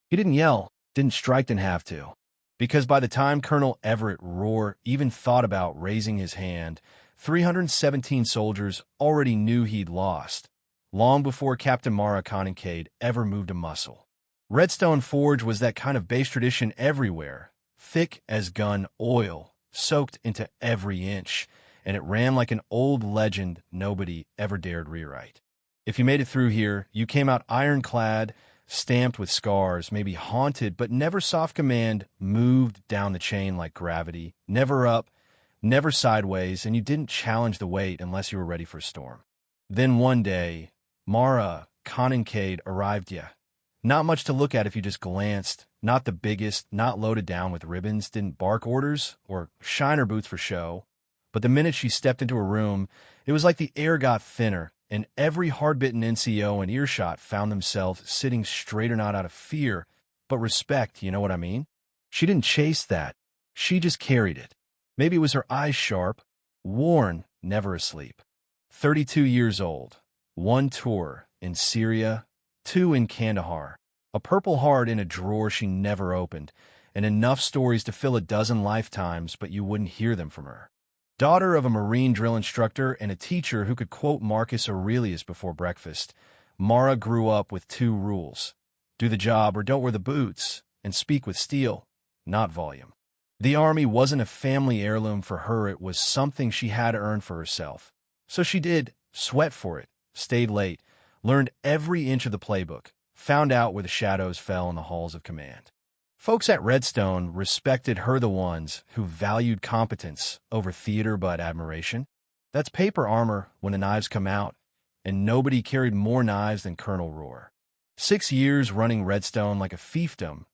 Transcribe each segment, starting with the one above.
He didn't yell, didn't strike, didn't have to. Because by the time Colonel Everett Rohr even thought about raising his hand, 317 soldiers already knew he'd lost, long before Captain Mara Conincade ever moved a muscle. Redstone Forge was that kind of base tradition everywhere, thick as gun oil, soaked into every inch, and it ran like an old legend nobody ever dared rewrite. If you made it through here, you came out ironclad, stamped with scars, maybe haunted, but never soft command, moved down the chain like gravity, never up, never sideways, and you didn't challenge the weight unless you were ready for a storm. Then one day, Mara Conincade arrived ya. Not much to look at if you just glanced, not the biggest, not loaded down with ribbons, didn't bark orders or shine her boots for show. But the minute she stepped into a room, it was like the air got thinner, and every hard-bitten NCO in earshot found themselves sitting straighter not out of fear, but respect, you know what I mean? She didn't chase that. She just carried it. Maybe it was her eyes sharp, worn, never asleep. 32 years old, 1 tour in Syria, 2 in Kandahar, a Purple Heart in a drawer she never opened, and enough stories to fill a dozen lifetimes, but you wouldn't hear them from her. Daughter of a Marine drill instructor and a teacher who could quote Marcus Aurelius before breakfast, Mara grew up with 2 rules. Do the job or don't wear the boots, and speak with steel, not volume. The Army wasn't a family heirloom for her, it was something she had to earn for herself. So she did, sweat for it, stayed late, learned every inch of the playbook, found out where the shadows fell in the halls of command. Folks at Redstone respected her, the ones who valued competence over theater but admiration. That's paper armor when the knives come out, and nobody carried more knives than Colonel Rohr. 6 years running Redstone like a fiefdom,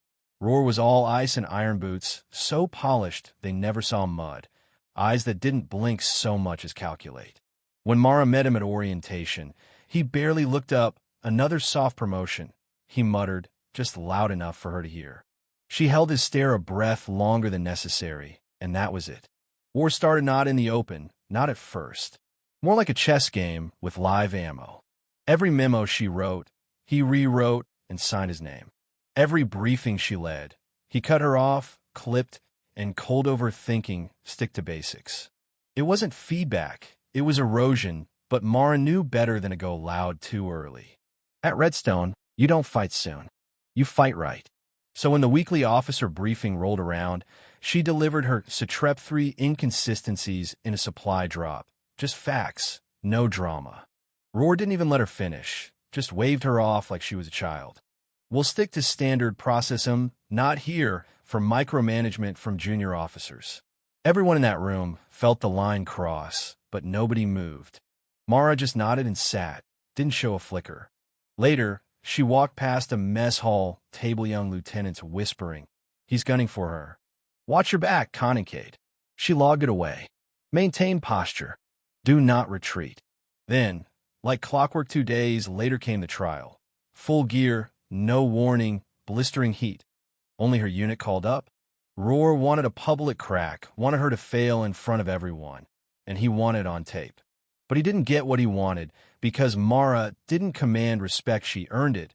Rohr was all ice and iron boots, so polished they never saw mud, eyes that didn't blink so much as calculate. When Mara met him at orientation, he barely looked up. Another soft promotion, he muttered, just loud enough for her to hear. She held his stare a breath longer than necessary, and that was it. War started not in the open, not at first. More like a chess game with live ammo. Every memo she wrote, he rewrote and signed his name. Every briefing she led, he cut her off, clipped, and cold over thinking, stick to basics. It wasn't feedback, it was erosion, but Mara knew better than to go loud too early. At Redstone, you don't fight soon. You fight right. So when the weekly officer briefing rolled around, she delivered her Satrep 3 inconsistencies in a supply drop. Just facts, no drama. Rohr didn't even let her finish, just waved her off like she was a child. We'll stick to standard processum, not here, for micromanagement from junior officers. Everyone in that room felt the line cross, but nobody moved. Mara just nodded and sat, didn't show a flicker. Later, she walked past a mess hall, table young lieutenants whispering. He's gunning for her. Watch your back, Conincade. She logged it away. Maintain posture. Do not retreat. Then, like clockwork 2 days later came the trial. Full gear, no warning, blistering heat. Only her unit called up. Rohr wanted a public crack, wanted her to fail in front of everyone, and he wanted on tape. But he didn't get what he wanted because Mara didn't command respect, she earned it,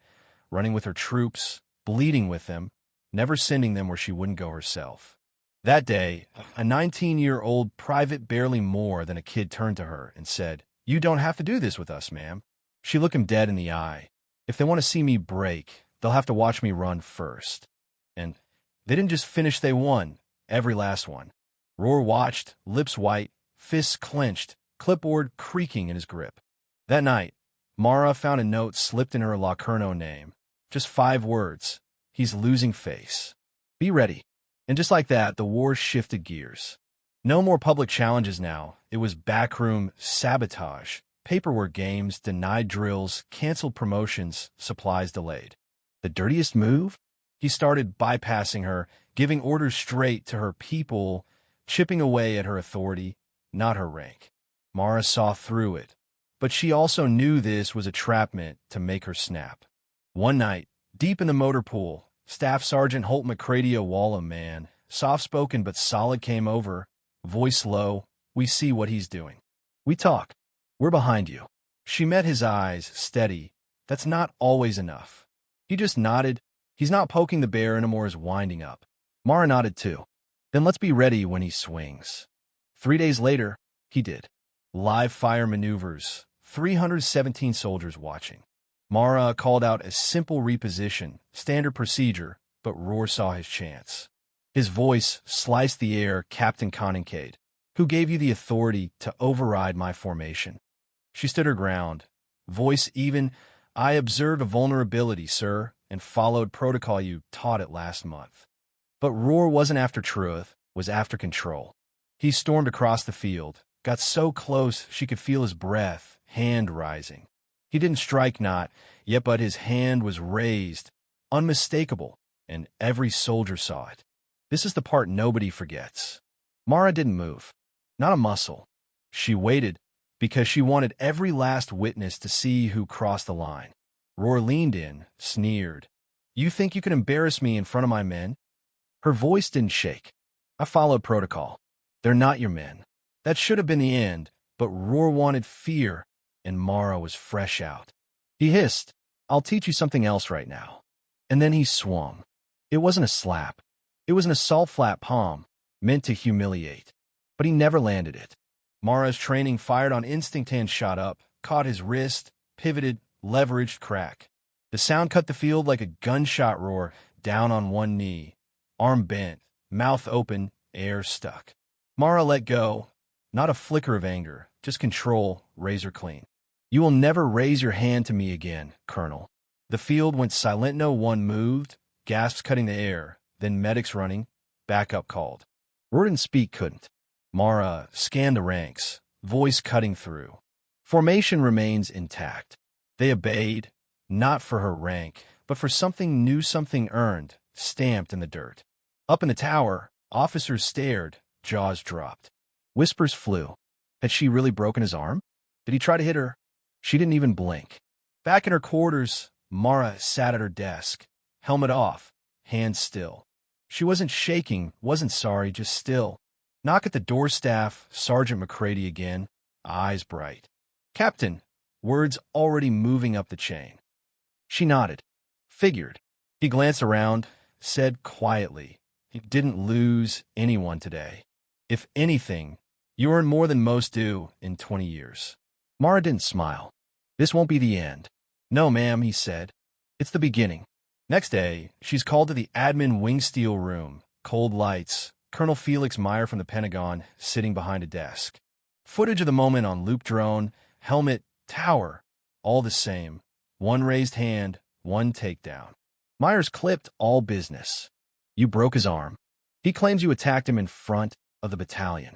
running with her troops, bleeding with them, never sending them where she wouldn't go herself. That day, a 19-year-old private barely more than a kid turned to her and said, "You don't have to do this with us, ma'am." She looked him dead in the eye. If they want to see me break, they'll have to watch me run first. And they didn't just finish, they won, every last one. Rohr watched, lips white, fists clenched, clipboard creaking in his grip. That night, Mara found a note slipped in her Locarno name. Just 5 words. He's losing face. Be ready. And just like that, the war shifted gears. No more public challenges now. It was backroom sabotage, paperwork games, denied drills, canceled promotions, supplies delayed. The dirtiest move? He started bypassing her, giving orders straight to her people, chipping away at her authority, not her rank. Mara saw through it, but she also knew this was a trap meant to make her snap. One night, deep in the motor pool, Staff Sergeant Holt McCready, a Wallum man, soft-spoken but solid, came over, voice low. We see what he's doing. We talk. We're behind you. She met his eyes, steady. That's not always enough. He just nodded. He's not poking the bear anymore, is winding up. Mara nodded too. Then let's be ready when he swings. 3 days later, he did. Live fire maneuvers, 317 soldiers watching. Mara called out a simple reposition, standard procedure, but Roar saw his chance. His voice sliced the air. Captain Conincade, who gave you the authority to override my formation? She stood her ground, voice even. I observed a vulnerability, sir, and followed protocol you taught it last month. But Roar wasn't after truth, was after control. He stormed across the field, got so close she could feel his breath, hand rising. He didn't strike not yet, but his hand was raised, unmistakable, and every soldier saw it. This is the part nobody forgets. Mara didn't move, not a muscle. She waited because she wanted every last witness to see who crossed the line. Roar leaned in, sneered. You think you can embarrass me in front of my men? Her voice didn't shake. I followed protocol. They're not your men. That should have been the end, but Roar wanted fear, and Mara was fresh out. He hissed, I'll teach you something else right now. And then he swung. It wasn't a slap. It was an assault flat palm, meant to humiliate. But he never landed it. Mara's training fired on instinct. Hand shot up, caught his wrist, pivoted, leveraged, crack. The sound cut the field like a gunshot. Roar, down on one knee, arm bent, mouth open, air stuck. Mara let go, not a flicker of anger, just control, razor clean. You will never raise your hand to me again, Colonel. The field went silent. No one moved, gasps cutting the air, then medics running, backup called. Roar didn't speak, couldn't. Mara scanned the ranks, voice cutting through. Formation remains intact. They obeyed, not for her rank, but for something new, something earned, stamped in the dirt. Up in the tower, officers stared, jaws dropped. Whispers flew. Had she really broken his arm? Did he try to hit her? She didn't even blink. Back in her quarters, Mara sat at her desk, helmet off, hands still. She wasn't shaking, wasn't sorry, just still. Knock at the door. Staff, Sergeant McCready again, eyes bright. Captain, words already moving up the chain. She nodded. Figured. He glanced around, said quietly, he didn't lose anyone today. If anything, you earn more than most do in 20 years. Mara didn't smile. This won't be the end. No, ma'am, he said. It's the beginning. Next day, she's called to the admin wing steel room. Cold lights. Colonel Felix Meyer from the Pentagon sitting behind a desk. Footage of the moment on loop drone, helmet, tower, all the same. One raised hand, one takedown. Meyer's clipped all business. You broke his arm. He claims you attacked him in front of the battalion.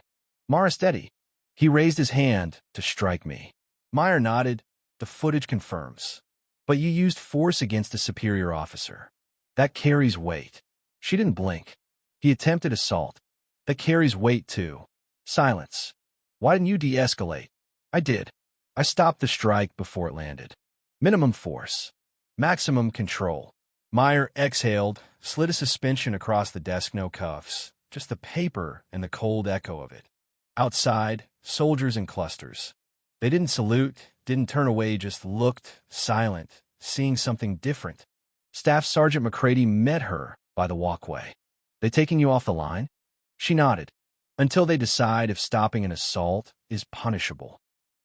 Mara steady. He raised his hand to strike me. Meyer nodded. The footage confirms. But you used force against a superior officer. That carries weight. She didn't blink. He attempted assault. That carries weight too. Silence. Why didn't you de-escalate? I did. I stopped the strike before it landed. Minimum force. Maximum control. Meyer exhaled, slid a suspension across the desk. No cuffs. Just the paper and the cold echo of it. Outside, soldiers in clusters. They didn't salute, didn't turn away, just looked, silent, seeing something different. Staff Sergeant McCready met her by the walkway. They taking you off the line? She nodded. Until they decide if stopping an assault is punishable.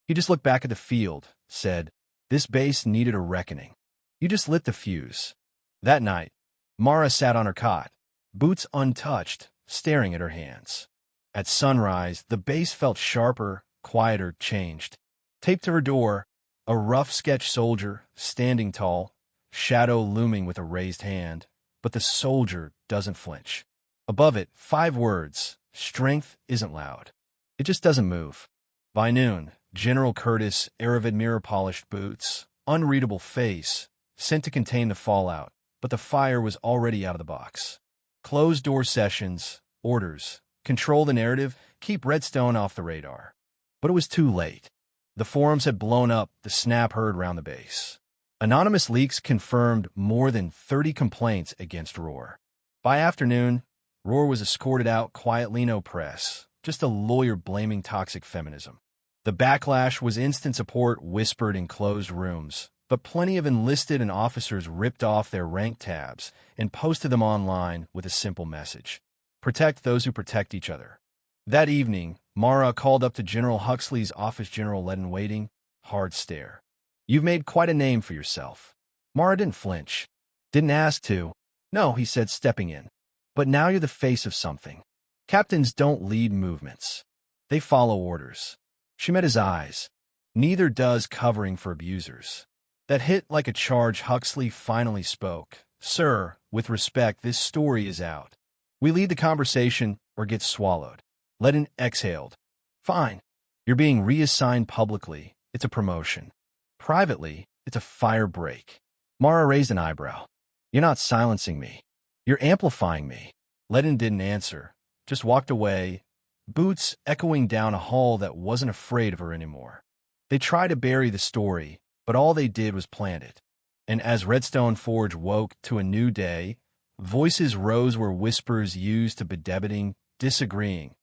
He just looked back at the field, said, this base needed a reckoning. You just lit the fuse. That night, Mara sat on her cot, boots untouched, staring at her hands. At sunrise, the base felt sharper, quieter, changed. Taped to her door, a rough sketch soldier, standing tall, shadow looming with a raised hand, but the soldier doesn't flinch. Above it, 5 words, strength isn't loud. It just doesn't move. By noon, General Curtis, Aravid mirror-polished boots, unreadable face, sent to contain the fallout, but the fire was already out of the box. Closed-door sessions, orders, control the narrative, keep Redstone off the radar. But it was too late. The forums had blown up, the snap heard round the base. Anonymous leaks confirmed more than 30 complaints against Roar. By afternoon, Roar was escorted out quietly, no press, just a lawyer blaming toxic feminism. The backlash was instant. Support whispered in closed rooms, But plenty of enlisted and officers ripped off their rank tabs and posted them online with a simple message: protect those who protect each other. That evening, Mara called up to General Huxley's office. General Leaden-Waiting, hard stare. You've made quite a name for yourself. Mara didn't flinch. Didn't ask to. No, he said, stepping in. But now you're the face of something. Captains don't lead movements. They follow orders. She met his eyes. Neither does covering for abusers. That hit like a charge. Huxley finally spoke. Sir, with respect, this story is out. We lead the conversation or get swallowed. Leaden exhaled. Fine. You're being reassigned publicly. It's a promotion. Privately, it's a fire break. Mara raised an eyebrow. You're not silencing me. You're amplifying me. Leaden didn't answer, just walked away, boots echoing down a hall that wasn't afraid of her anymore. They tried to bury the story, but all they did was plant it. And as Redstone Forge woke to a new day, voices rose where whispers used to be debating, disagreeing,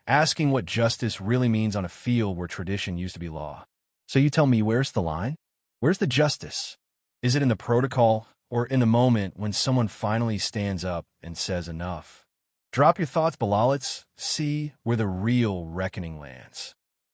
asking what justice really means on a field where tradition used to be law. So you tell me, where's the line? Where's the justice? Is it in the protocol or in the moment when someone finally stands up and says enough? Drop your thoughts below. Let's see where the real reckoning lands.